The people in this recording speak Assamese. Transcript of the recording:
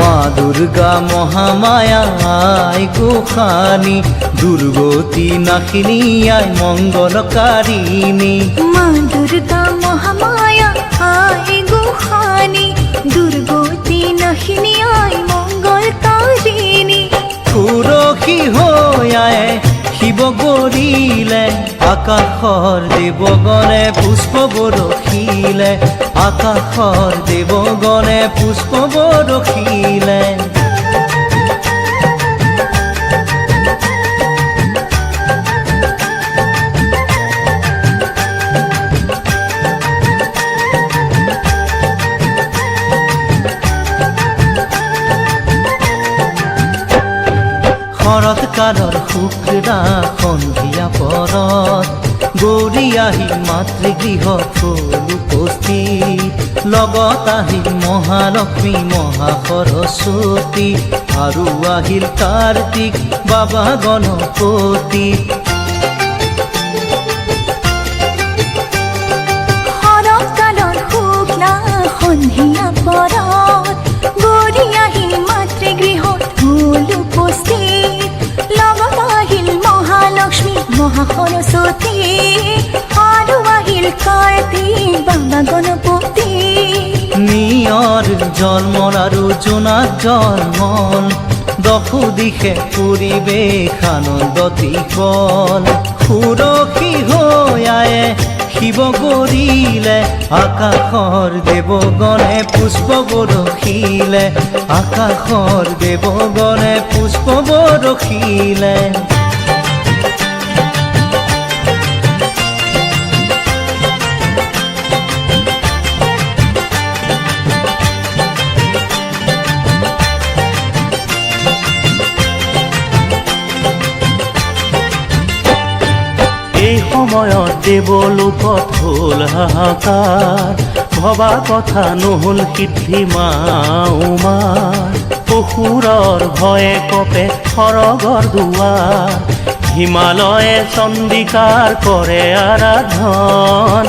মা দুর্গা মহামায়া আয় গোখানি দুর্গতি নাশিনী আয় মঙ্গলকারিণী মা দুর্গা মহামায়া আয় গোখানি দুর্গতি নাশিনী আয় মঙ্গলকারিণী তুলসী হৈ আয়ে শিৱ গৰিলে আকাশৰ দেৱগণে পুষ্প বৰষিলে আকাশৰ দেৱগণে পুষ্প বৰষিলে শৰৎকালৰ শুক্লা সন্ধিয়া পৰত গৌৰী আহি মাতৃগৃহত হ'ল উপস্থিত লগত আহিল মহালক্ষ্মী মহাসৰস্বতী আৰু আহিল কাৰ্তিক বাবা গণপতি শৰৎকালৰ শুক্লা সন্ধিয়া পৰত গৌৰী আহি মাতৃগৃহত হ'ল উপস্থিত লগত আহিল মহালক্ষ্মী মহাসৰস্বতী আৰু আহিল কাৰ্তিক বাবা গণপতি নিয়ৰ জন্মৰ আৰু জোনাক জন্মন দশো দিশে পৰিৱেশ আনন্দতি হ'ল সুৰক্ষী হৈ আয়ে শিৱ গৰিলে আকাশৰ দেৱগণে পুষ্প বৰষিলে আকাশৰ দেৱগণে পুষ্প বৰষিলে এই সময়ত দেৱলোকত হ'ল হাহাকাৰ ভবা কথা নহ'ল সিদ্ধি মা উমাৰ অসুৰৰ ভয়ে কপে সৰগৰ দুৱাৰ হিমালয়ে চণ্ডিকাৰ কৰে আৰাধন